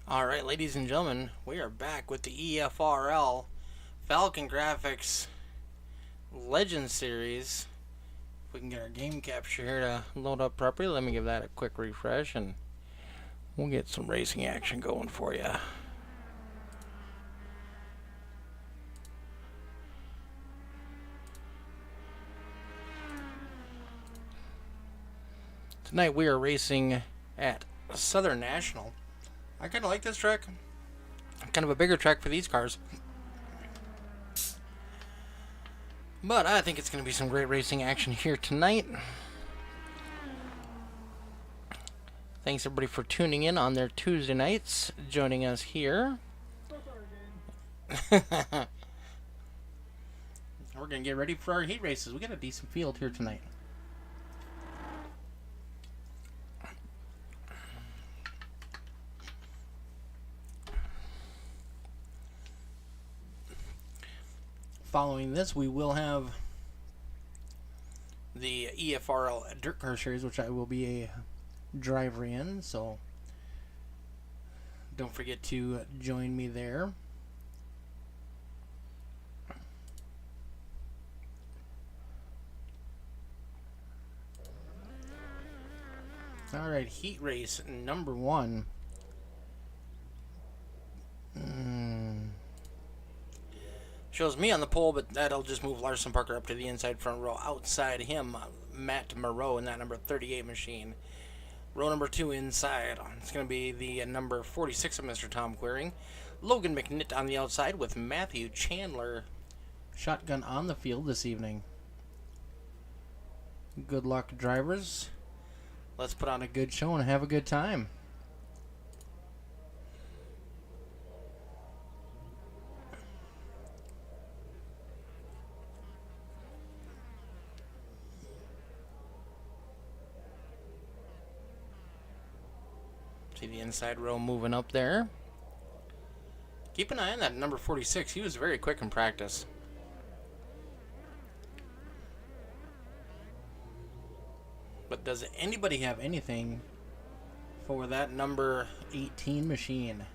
Alright, ladies and gentlemen, we are back with the EFRL Falcon Graphics Legend Series. If we can get our game capture here to load up properly, let me give that a quick refresh and we'll get some racing action going for you. Tonight we are racing at Southern National. I kind of like this track. Kind of a bigger track for these cars. But I think it's going to be some great racing action here tonight. Thanks everybody for tuning in on their Tuesday nights, joining us here. We're going to get ready for our heat races. We got a decent field here tonight. Following this, we will have the EFRL Dirt Car Series, which I will be a driver in, so don't forget to join me there. Alright, heat race number 1. Shows me on the pole, but that'll just move Larson Parker up to the inside front row. Outside him, Matt Moreau in that number 38 machine. Row number 2 inside. It's going to be the number 46 of Mr. Tom Queering. Logan McNitt on the outside with Matthew Chandler. Shotgun on the field this evening. Good luck, drivers. Let's put on a good show and have a good time. See the inside row moving up there. Keep an eye on that number 46. He was very quick in practice. But does anybody have anything for that number 18 machine?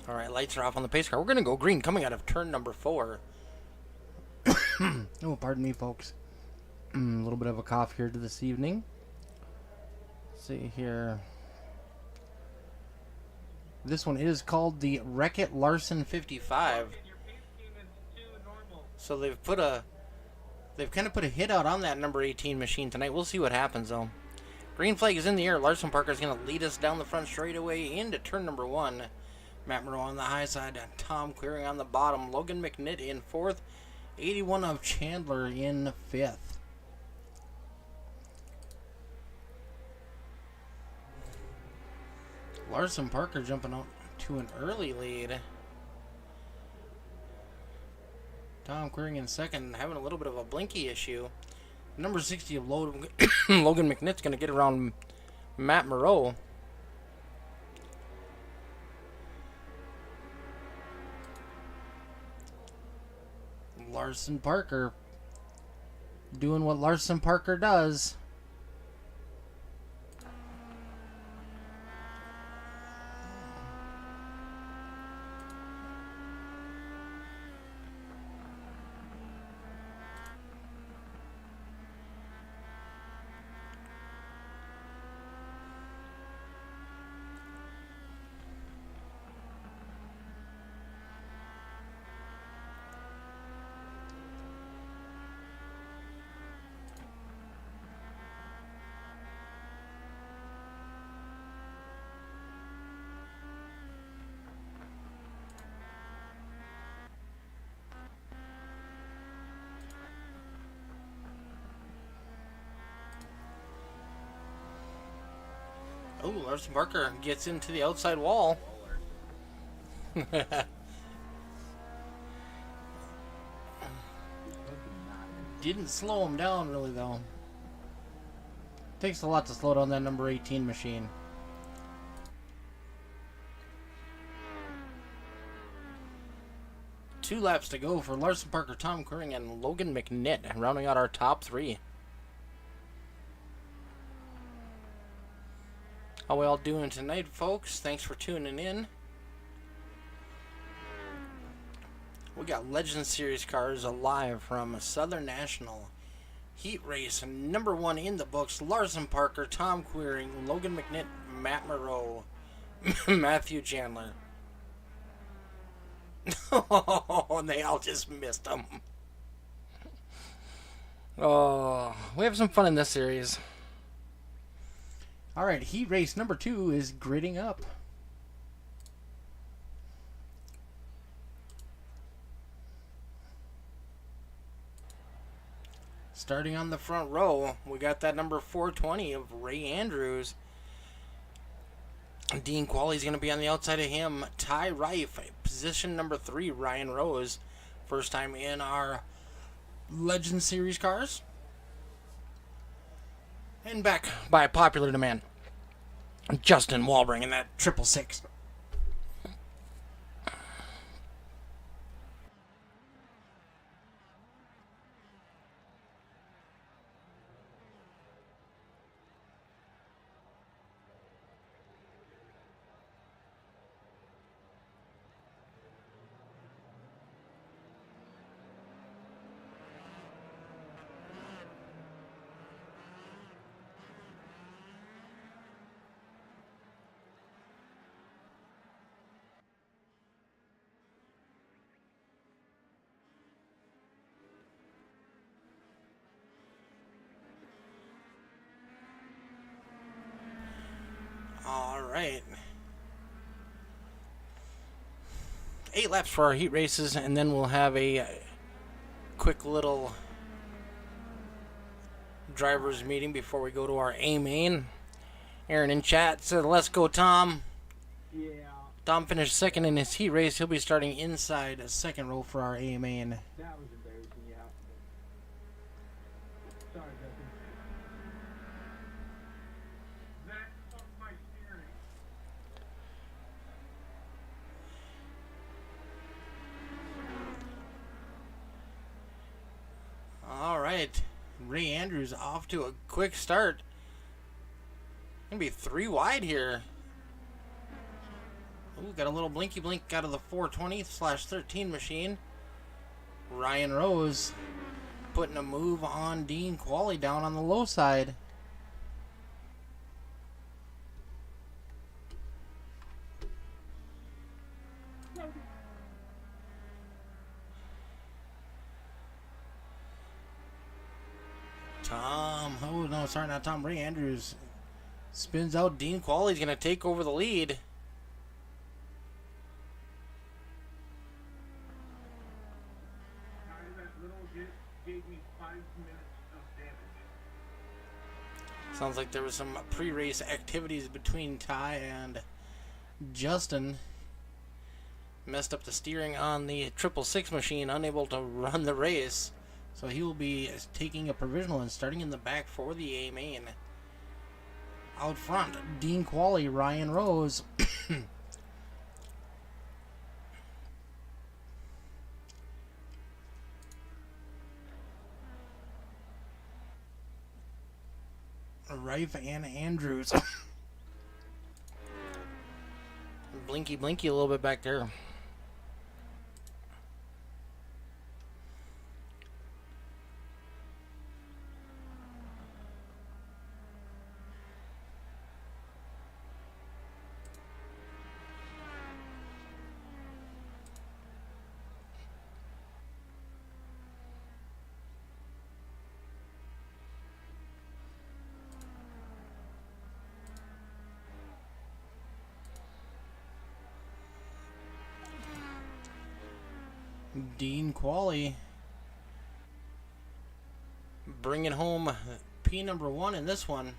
Alright, lights are off on the pace car. We're going to go green coming out of turn number 4. Oh, pardon me, folks. A little bit of a cough here this evening. Let's see here. This one is called the Wreck-It Larson 55. So they've kind of put a hit out on that number 18 machine tonight. We'll see what happens, though. Green flag is in the air. Larson Parker is going to lead us down the front straightaway into turn number 1. Matt Moreau on the high side, Tom Queering on the bottom, Logan McNitt in 4th, 81 of Chandler in 5th. Larson Parker jumping out to an early lead. Tom Queering in 2nd, having a little bit of a blinky issue. Number 60 of Logan McNitt's going to get around Matt Moreau. Larson Parker doing what Larson Parker does. Oh, Larson Parker gets into the outside wall. Didn't slow him down really though. Takes a lot to slow down that number 18 machine. Two laps to go for Larson Parker, Tom Queering, and Logan McNitt, rounding out our top three. How we all doing tonight, folks? Thanks for tuning in. We got Legend Series cars live from Southern National. Heat race number 1 in the books. Larson Parker, Tom Queering, Logan McNitt, Matt Moreau, Matthew Chandler. Oh, and they all just missed them. Oh, we have some fun in this series. Alright, heat race number 2 is gridding up. Starting on the front row, we got that number 420 of Ray Andrews. Dean Qualley's going to be on the outside of him. Ty Rife, position number 3, Ryan Rose. First time in our Legend Series cars. And back by popular demand, Justin Walbring in that 666. Alright. 8 laps for our heat races, and then we'll have a quick little drivers meeting before we go to our A main. Aaron in chat said, "Let's go, Tom." Yeah. Tom finished second in his heat race. He'll be starting inside a second row for our A main. That was embarrassing, yeah. Sorry, Justin. That fucked my steering. Alright. Ray Andrews off to a quick start. Gonna be 3 wide here. Ooh, got a little blinky blink out of the 420/13 machine. Ryan Rose putting a move on Dean Qualley down on the low side. Oh no, sorry, not Tom. Ray Andrews spins out. Dean Qualley's gonna take over the lead. Gave me 5 minutes of damage. Sounds like there was some pre-race activities between Ty and Justin. Messed up the steering on the 666 machine, unable to run the race. So he will be taking a provisional and starting in the back for the A main. Out front, Dean Qualley, Ryan Rose. Rife and Andrews. Blinky blinky a little bit back there. Dean Qualley bringing home P number 1 in this one.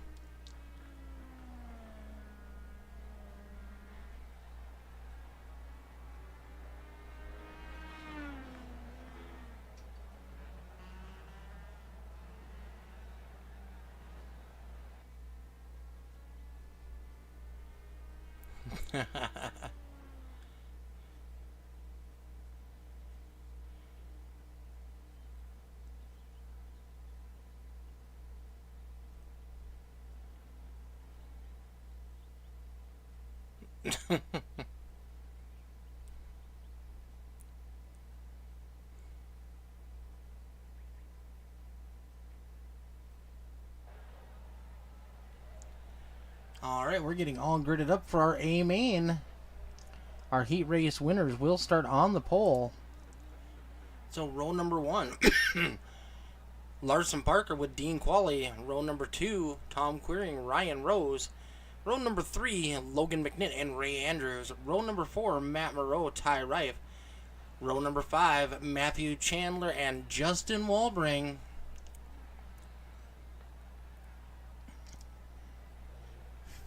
Alright, we're getting all gridded up for our A main. Our heat race winners will start on the pole. So row number 1, Larson Parker with Dean Qualley. Row number 2, Tom Queering, Ryan Rose. Row number 3, Logan McNitt and Ray Andrews. Row number 4, Matt Moreau, Ty Rife. Row number 5, Matthew Chandler and Justin Walbring.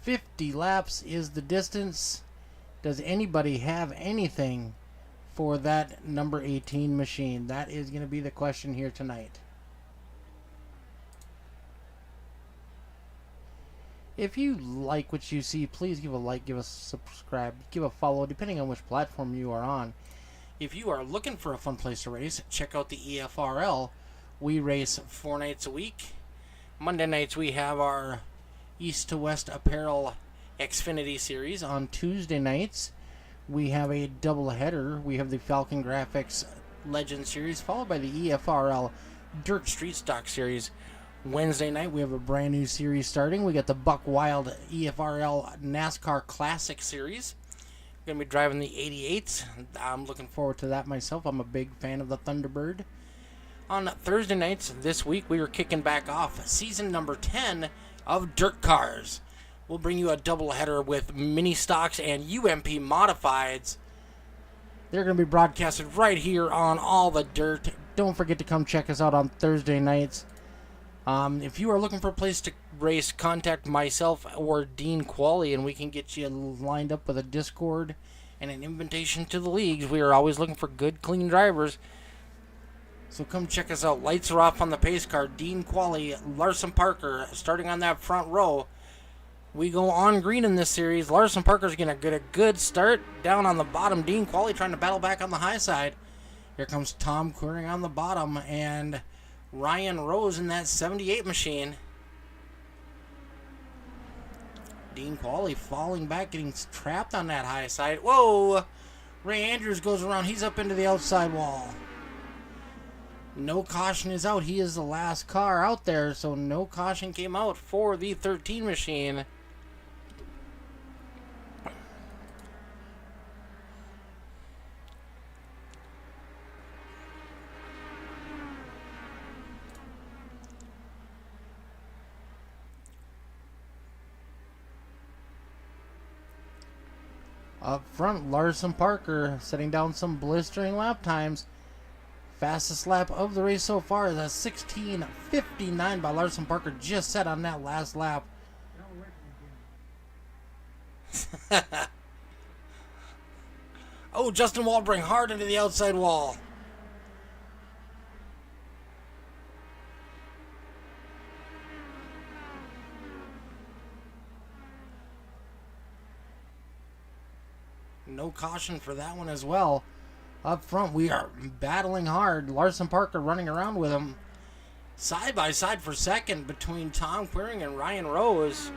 50 laps is the distance. Does anybody have anything for that number 18 machine? That is going to be the question here tonight. If you like what you see, please give a like, give a subscribe, give a follow, depending on which platform you are on. If you are looking for a fun place to race, check out the EFRL. We race 4 nights a week. Monday nights we have our East to West Apparel Xfinity Series. On Tuesday nights, we have a double header. We have the FALCONGRAFIX Legend Series, followed by the EFRL Dirt Street Stock Series. Wednesday night, we have a brand new series starting. We got the Buck Wild EFRL NASCAR Classic Series. We're going to be driving the 88s. I'm looking forward to that myself. I'm a big fan of the Thunderbird. On Thursday nights this week, we are kicking back off season number 10 of Dirt Cars. We'll bring you a doubleheader with mini stocks and UMP modifieds. They're going to be broadcasted right here on All the Dirt. Don't forget to come check us out on Thursday nights. If you are looking for a place to race, contact myself or Dean Qualley, and we can get you lined up with a Discord and an invitation to the leagues. We are always looking for good, clean drivers. So come check us out. Lights are off on the pace car. Dean Qualley, Larson Parker, starting on that front row. We go on green in this series. Larson Parker's going to get a good start. Down on the bottom, Dean Qualley trying to battle back on the high side. Here comes Tom Queering on the bottom, and Ryan Rose in that 78 machine. Dean Qualley falling back, getting trapped on that high side. Whoa! Ray Andrews goes around. He's up into the outside wall. No caution is out. He is the last car out there, so no caution came out for the 13 machine. Up front, Larson Parker setting down some blistering lap times. Fastest lap of the race so far is a 16:59 by Larson Parker, just set on that last lap. Oh, Justin Walbring hard into the outside wall. No caution for that one as well. Up front, we are battling hard. Larson Parker running around with him. Side by side for second between Tom Queering and Ryan Rose.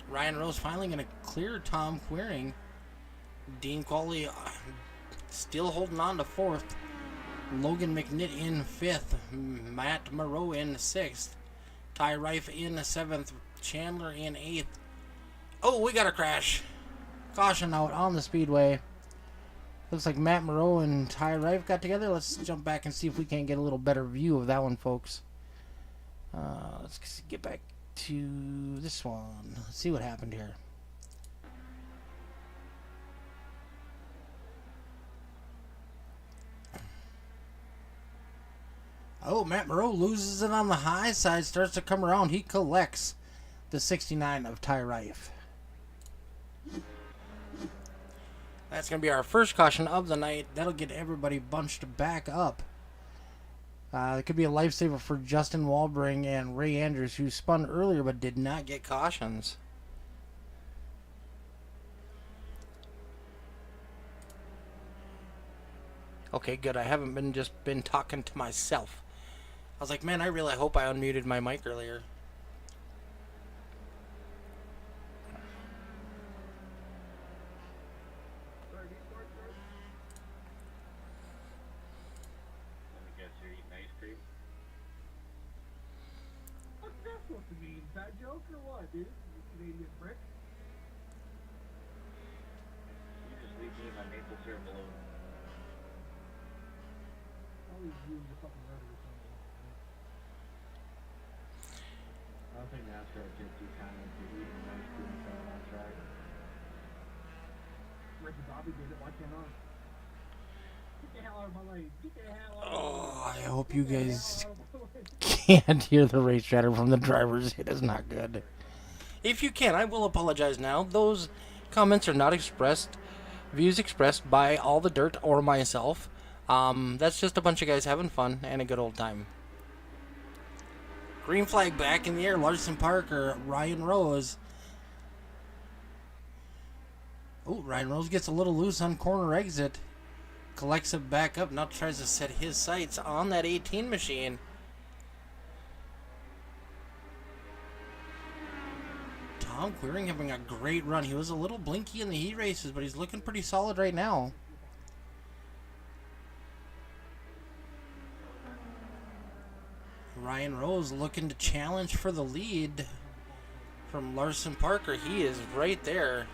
Ryan Rose finally going to clear Tom Queering. Dean Qualley still holding on to fourth. Logan McNitt in fifth. Matt Moreau in sixth. Ty Rife in 7th, Chandler in 8th. Oh, we got a crash. Caution out on the speedway. Looks like Matt Moreau and Ty Rife got together. Let's jump back and see if we can't get a little better view of that one, folks. Let's get back to this one. Let's see what happened here. Oh, Matt Moreau loses it on the high side, starts to come around. He collects the 69 of Ty Rife. That's going to be our first caution of the night. That'll get everybody bunched back up. It could be a lifesaver for Justin Walbring and Ray Andrews, who spun earlier but did not get cautions. Okay, good. I haven't been talking to myself. I was like, man, I really hope I unmuted my mic earlier. What's that supposed to mean? Fat joke or what, dude? You Canadian brick? You just leave me in my maple syrup alone. I'll leave you in the fucking murder or something. I don't think NASCAR takes you kind of to eating ice cream in front of that track. Ricky Bobby did it, why can't I? Get the hell out of my lane. Get the hell out of my Oh, lane. I hope you guys Get the hell out of my lane. can't hear the race chatter from the drivers. It is not good. If you can, I will apologize now. Those comments are not views expressed by All the Dirt or myself. That's just a bunch of guys having fun and a good old time. Green flag back in the air. Larson Parker, Ryan Rose. Oh, Ryan Rose gets a little loose on corner exit. Collects it back up. Now tries to set his sights on that 18 machine. Tom Queering having a great run. He was a little blinky in the heat races, but he's looking pretty solid right now. Ryan Rose looking to challenge for the lead from Larson Parker. He is right there.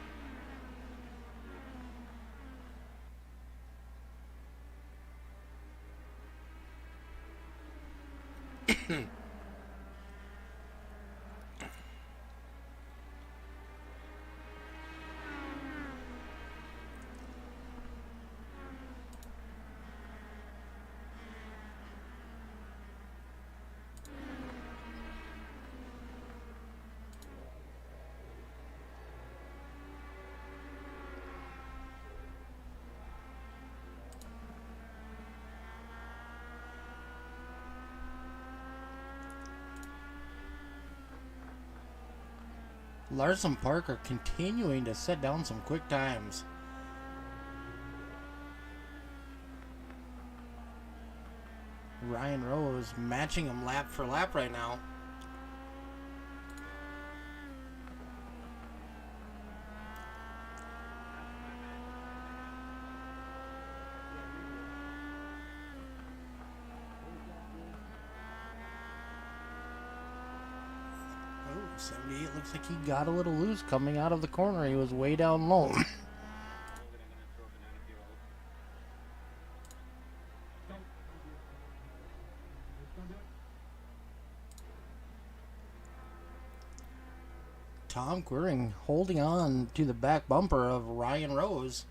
Larson Parker continuing to set down some quick times. Ryan Rose matching him lap for lap right now. Oh, 78 looks like he got a little loose coming out of the corner. He was way down low. Tom Queering holding on to the back bumper of Ryan Rose.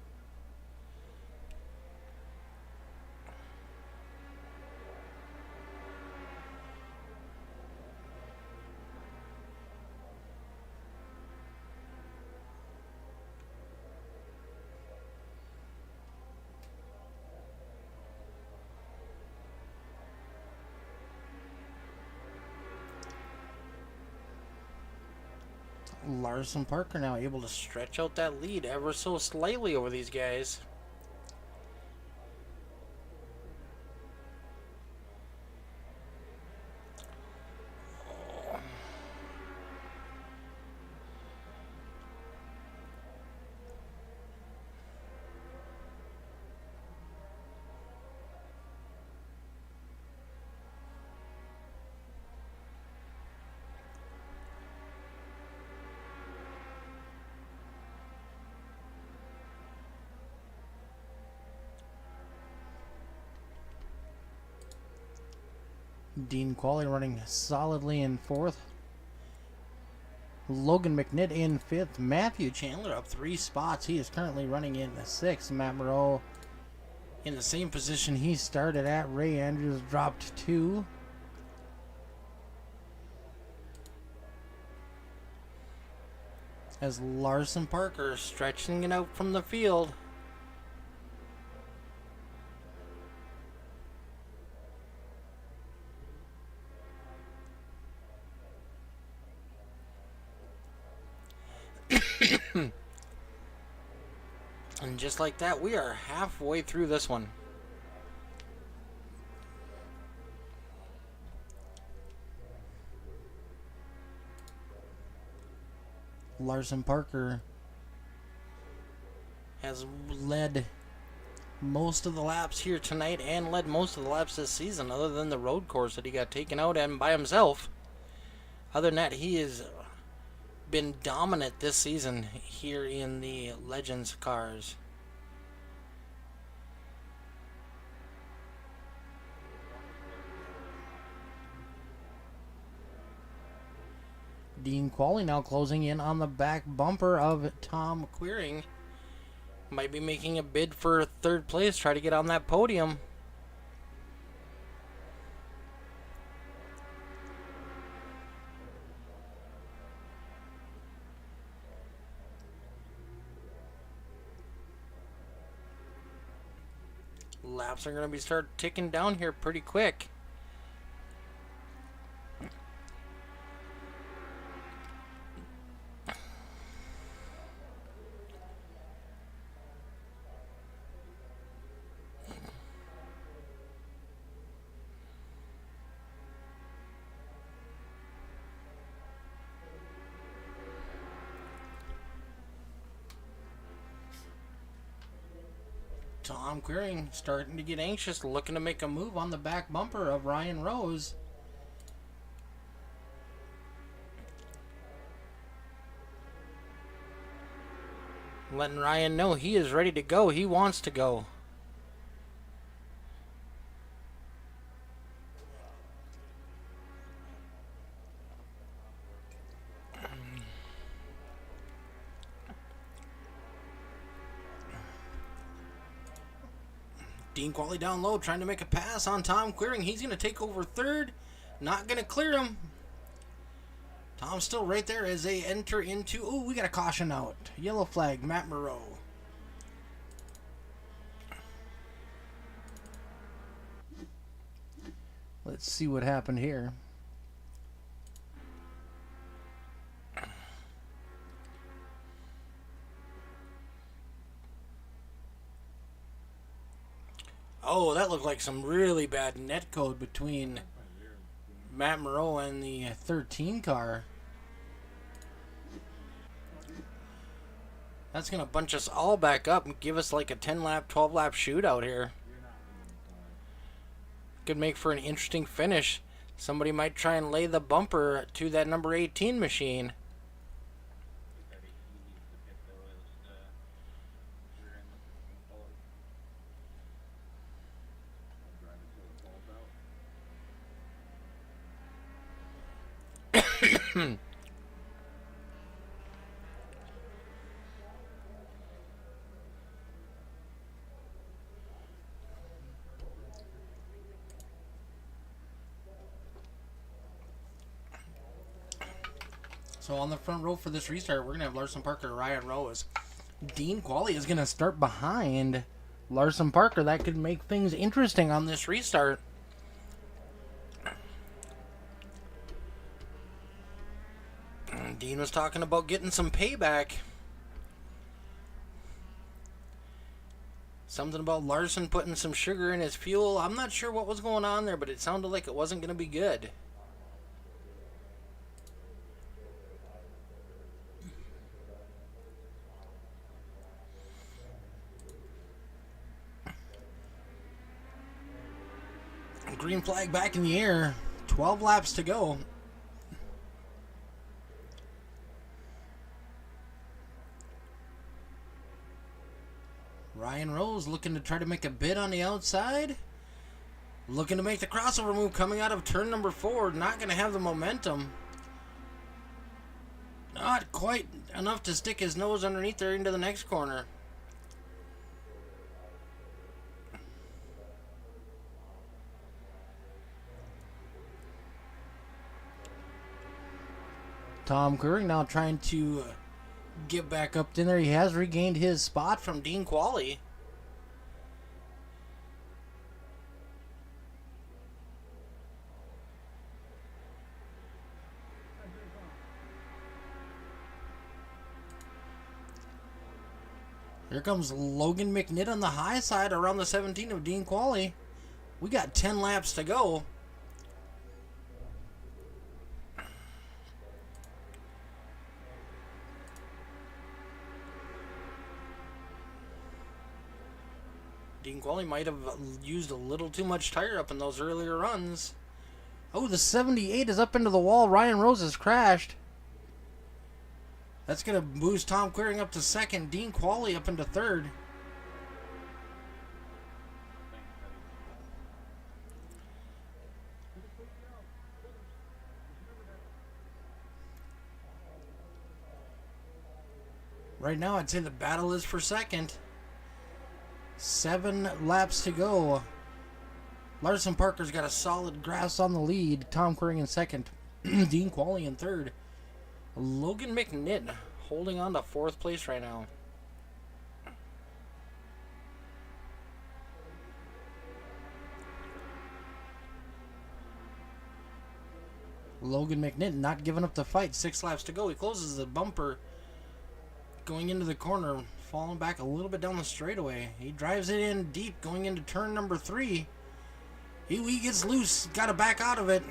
Larson Parker now able to stretch out that lead ever so slightly over these guys. Dean Qualley running solidly in fourth. Logan McNitt in fifth. Matthew Chandler up 3 spots. He is currently running in the sixth. Matt Moreau in the same position he started at. Ray Andrews dropped 2. As Larson Parker stretching it out from the field. And just like that, we are halfway through this one. Larson Parker has led most of the laps here tonight and led most of the laps this season, other than the road course that he got taken out and by himself. Other than that, he has been dominant this season here in the Legends cars. Dean Qualley now closing in on the back bumper of Tom Queering. Might be making a bid for third place, try to get on that podium. Laps are going to start ticking down here pretty quick. Tom Queering starting to get anxious, looking to make a move on the back bumper of Ryan Rose. Letting Ryan know he is ready to go. He wants to go. Dean Qualley down low, trying to make a pass on Tom Queering. He's going to take over third. Not going to clear him. Tom's still right there as they enter into... Oh, we got a caution out. Yellow flag, Matt Moreau. Let's see what happened here. Oh, that looked like some really bad net code between Matt Moreau and the 13 car. That's going to bunch us all back up and give us like a 10-lap, 12-lap shootout here. Could make for an interesting finish. Somebody might try and lay the bumper to that number 18 machine. So on the front row for this restart, we're going to have Larson Parker, Ryan Rose. Dean Qualley is going to start behind Larson Parker. That could make things interesting on this restart. Dean was talking about getting some payback. Something about Larson putting some sugar in his fuel. I'm not sure what was going on there, but it sounded like it wasn't going to be good. Green flag back in the air. 12 laps to go. Ryan Rose looking to try to make a bid on the outside. Looking to make the crossover move coming out of turn number 4. Not going to have the momentum. Not quite enough to stick his nose underneath there into the next corner. Tom Queering now trying to get back up in there. He has regained his spot from Dean Qualley. Here comes Logan McNitt on the high side around the 17 of Dean Qualley. We got 10 laps to go. Dean Qualley might have used a little too much tire up in those earlier runs. Oh, the 78 is up into the wall. Ryan Rose has crashed. That's going to boost Tom Queering up to second. Dean Qualley up into third. Right now, I'd say the battle is for second. 7 laps to go. Larson Parker's got a solid grasp on the lead. Tom Queering in second. Dean Qualley in third. Logan McNitt holding on to fourth place right now. Logan McNitt not giving up the fight. 6 laps to go. He closes the bumper going into the corner, falling back a little bit down the straightaway. He drives it in deep going into turn number 3. He gets loose. Got to back out of it.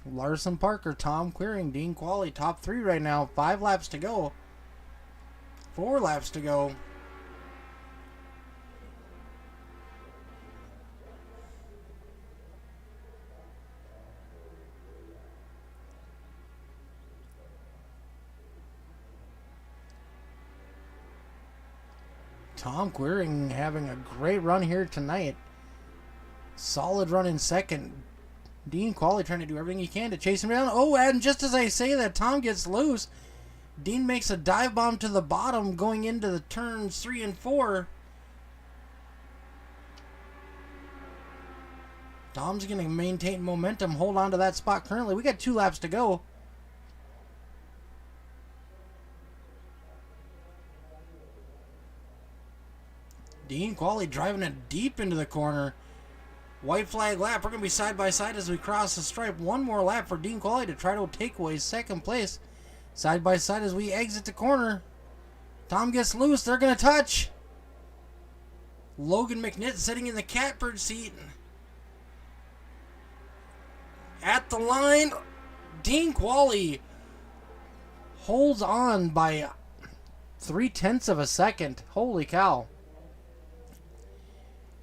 Larson Parker, Tom Queering, Dean Qualley, top 3 right now. 5 laps to go. 4 laps to go. Tom Queering having a great run here tonight. Solid run in second. Dean Qualley trying to do everything he can to chase him down. Oh, and just as I say that, Tom gets loose. Dean makes a dive bomb to the bottom going into the turns 3 and 4. Tom's going to maintain momentum, hold on to that spot currently. We got 2 laps to go. Dean Qualley driving it deep into the corner. White flag lap. We're going to be side by side as we cross the stripe. 1 more lap for Dean Qualley to try to take away second place. Side by side as we exit the corner. Tom gets loose. They're going to touch. Logan McNitt sitting in the catbird seat. At the line, Dean Qualley holds on by 0.3 of a second. Holy cow.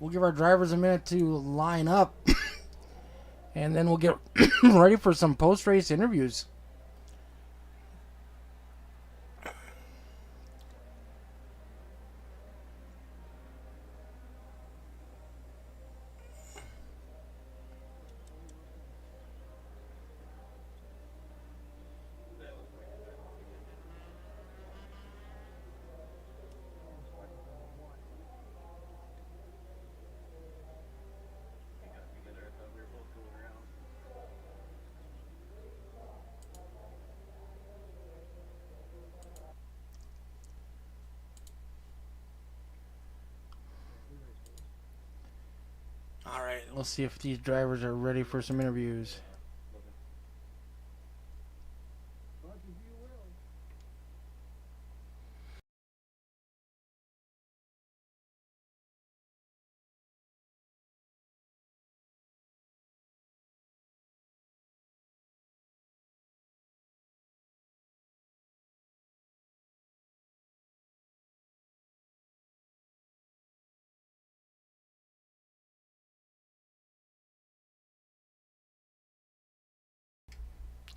We'll give our drivers a minute to line up, and then we'll get ready for some post-race interviews. All right, let's see if these drivers are ready for some interviews.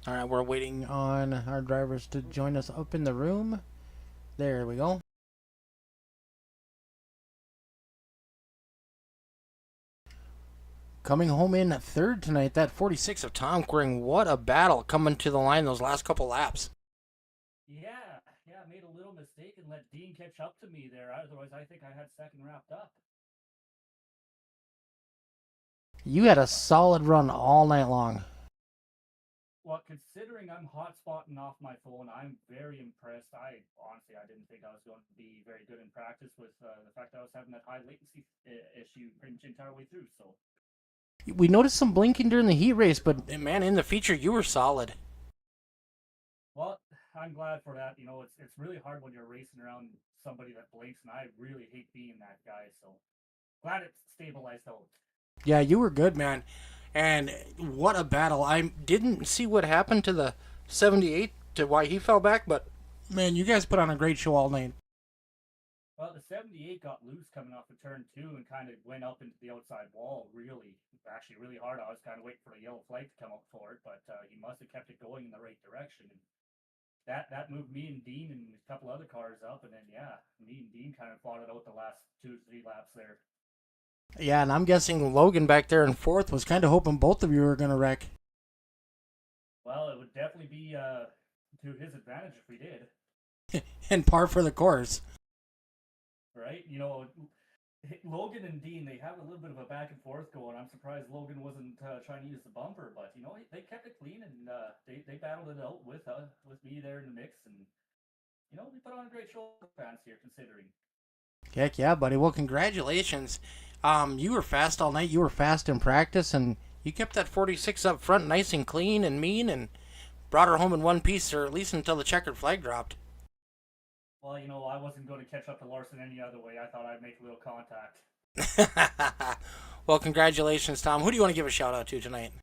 All right, we're waiting on our drivers to join us up in the room. There we go. Coming home in third tonight, that 46 of Tom Queering. What a battle coming to the line those last couple laps. Yeah, I made a little mistake and let Dean catch up to me there. Otherwise, I think I had second wrapped up. You had a solid run all night long. Well, considering I'm hotspotting off my phone, I'm very impressed. Honestly, I didn't think I was going to be very good in practice with the fact that I was having that high latency issue pretty much entire way through. So We noticed some blinking during the heat race, but man, in the feature, you were solid. Well, I'm glad for that. You know, it's really hard when you're racing around somebody that blinks, and I really hate being that guy. So glad it's stabilized out. Yeah, you were good, man. And what a battle. I didn't see what happened to the 78 to why he fell back, but man, you guys put on a great show all night. Well, the 78 got loose coming off of turn 2 and kind of went up into the outside wall actually really hard. I was kind of waiting for the yellow flag to come up for it, but he must have kept it going in the right direction. And that moved me and Dean and a couple other cars up, and then yeah, me and Dean kind of fought it out the last 2 or 3 laps there. Yeah, and I'm guessing Logan back there in fourth was kind of hoping both of you were going to wreck. Well, it would definitely be to his advantage if we did. And par for the course. Right? You know, Logan and Dean, they have a little bit of a back and forth going. I'm surprised Logan wasn't trying to use the bumper, but you know, they kept it clean and they battled it out with me there in the mix, and you know, we put on a great show for fans here considering. Heck yeah, buddy. Well, congratulations. You were fast all night. You were fast in practice, and you kept that 46 up front nice and clean and mean, and brought her home in one piece, or at least until the checkered flag dropped. Well, you know, I wasn't going to catch up to Larson any other way. I thought I'd make a little contact. Well, congratulations, Tom. Who do you want to give a shout out to tonight?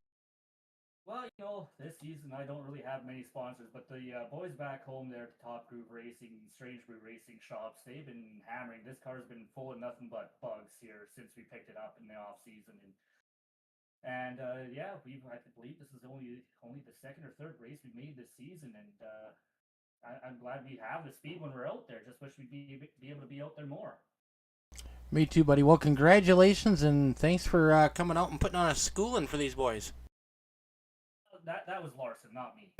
Well, you know, this season I don't really have many sponsors, but the boys back home there at Top Groove Racing, Strange Brew Racing shops, they've been hammering. This car's been full of nothing but bugs here since we picked it up in the off season, and yeah, I believe this is only the second or third race we made this season, and I'm glad we have the speed when we're out there. Just wish we'd be able to be out there more. Me too, buddy. Well, congratulations, and thanks for coming out and putting on a schooling for these boys. That was Larson, not me.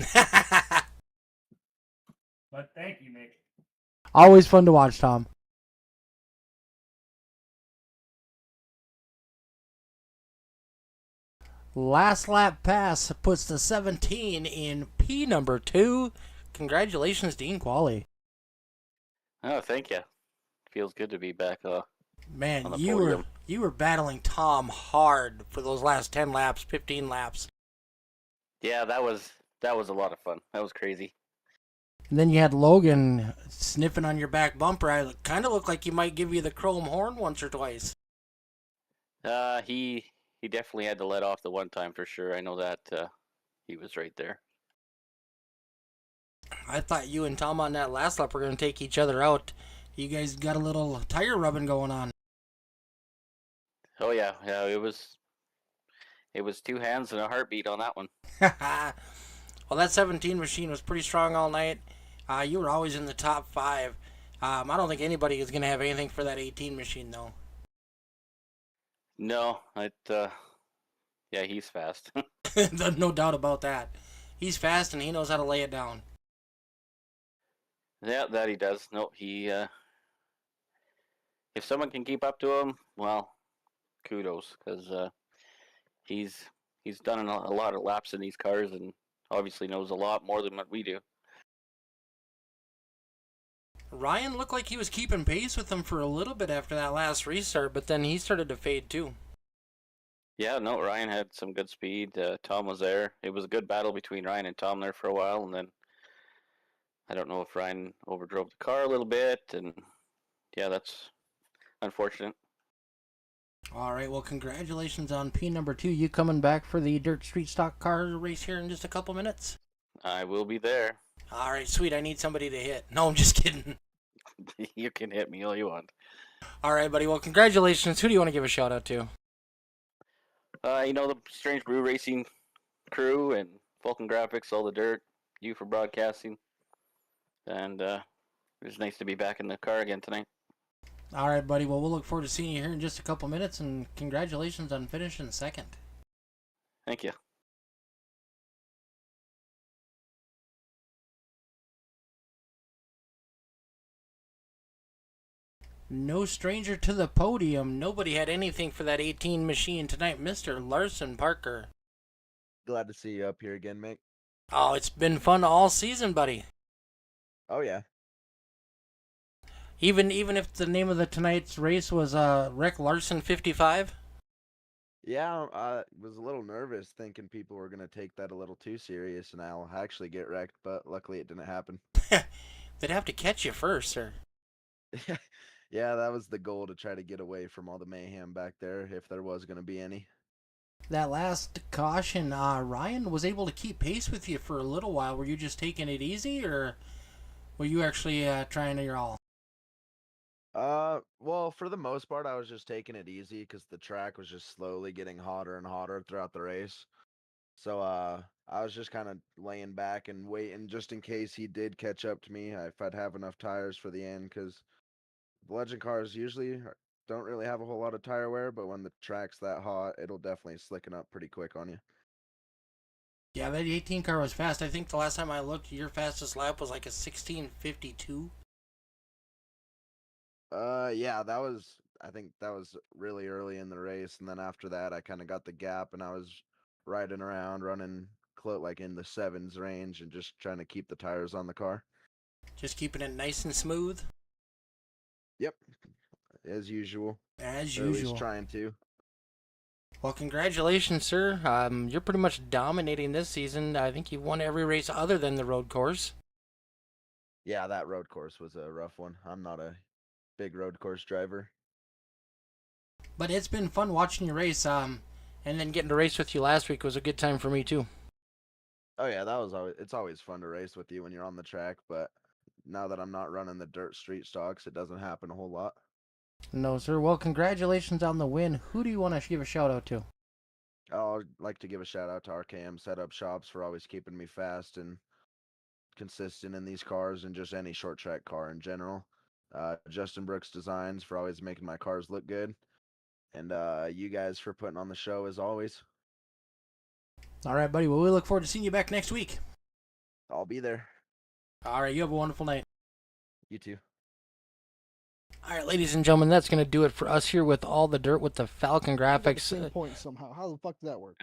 But thank you, Mick. Always fun to watch, Tom. Last lap pass puts the 17 in P number 2. Congratulations, Dean Qualley. Oh, thank you. Feels good to be back Man, on the you podium. were battling Tom hard for those last 10 laps, 15 laps. Yeah, that was a lot of fun. That was crazy. And then you had Logan sniffing on your back bumper. I kind of looked like he might give you the chrome horn once or twice. He definitely had to let off the one time for sure. I know that he was right there. I thought you and Tom on that last lap were going to take each other out. You guys got a little tire rubbing going on. Oh yeah, it was 2 hands and a heartbeat on that one. Well, that 17 machine was pretty strong all night. You were always in the top 5. I don't think anybody is going to have anything for that 18 machine, though. No, yeah, he's fast. No doubt about that. He's fast and he knows how to lay it down. Yeah, that he does. No, he if someone can keep up to him, well, kudos, because he's done a lot of laps in these cars and obviously knows a lot more than what we do. Ryan looked like he was keeping pace with them for a little bit after that last restart, but then he started to fade too. Yeah, no, Ryan had some good speed. Tom was there. It was a good battle between Ryan and Tom there for a while, and then I don't know if Ryan overdrove the car a little bit, and yeah, that's unfortunate. All right, well, congratulations on P number 2. You coming back for the Dirt Street Stock Car race here in just a couple minutes? I will be there. All right, sweet. I need somebody to hit. No, I'm just kidding. You can hit me all you want. All right, buddy. Well, congratulations. Who do you want to give a shout out to? You know, the Strange Brew Racing crew and FALCONGRAFIX, all the dirt, you for broadcasting. And it was nice to be back in the car again tonight. All right, buddy. Well, we'll look forward to seeing you here in just a couple minutes, and congratulations on finishing second. Thank you. No stranger to the podium. Nobody had anything for that 18 machine tonight, Mr. Larson Parker. Glad to see you up here again, Mick. Oh, it's been fun all season, buddy. Oh yeah. Even if the name of the tonight's race was Rick Larson 55. Yeah, I was a little nervous thinking people were gonna take that a little too serious and I'll actually get wrecked, but luckily it didn't happen. They'd have to catch you first, sir. Yeah, that was the goal to try to get away from all the mayhem back there if there was gonna be any. That last caution, Ryan was able to keep pace with you for a little while. Were you just taking it easy, or were you actually trying your all? Well, for the most part, I was just taking it easy because the track was just slowly getting hotter and hotter throughout the race. So, I was just kind of laying back and waiting just in case he did catch up to me, if I'd have enough tires for the end, because the legend cars usually don't really have a whole lot of tire wear, but when the track's that hot, it'll definitely slicken up pretty quick on you. Yeah, that 18 car was fast. I think the last time I looked, your fastest lap was like a 16:52. Yeah, I think that was really early in the race, and then after that, I kind of got the gap, and I was riding around, running like in the sevens range, and just trying to keep the tires on the car. Just keeping it nice and smooth, Yep, as usual, as or at least usual. trying to. Well, congratulations, sir. You're pretty much dominating this season. I think you've won every race other than the road course. Yeah, that road course was a rough one. I'm not a big road course driver. But it's been fun watching you race. And then getting to race with you last week was a good time for me too. Oh yeah, it's always fun to race with you when you're on the track, but now that I'm not running the dirt street stocks, it doesn't happen a whole lot. No, sir. Well, congratulations on the win. Who do you want to give a shout out to? I'd like to give a shout out to RKM Setup Shops for always keeping me fast and consistent in these cars and just any short track car in general. Justin Brooks Designs for always making my cars look good. And you guys for putting on the show as always. All right, buddy. Well, we look forward to seeing you back next week. I'll be there. All right. You have a wonderful night. You too. All right, ladies and gentlemen, that's going to do it for us here with all the dirt with the Falcon I got the Graphics. same point somehow. How the fuck did that work?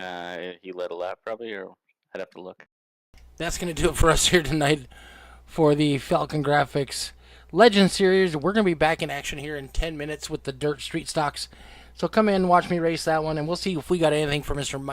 He led a lap probably, or I'd have to look. That's going to do it for us here tonight for the Falcon Graphics Legend Series. We're going to be back in action here in 10 minutes with the Dirt Street Stocks. So come in, watch me race that one, and we'll see if we got anything for Mr. Mike.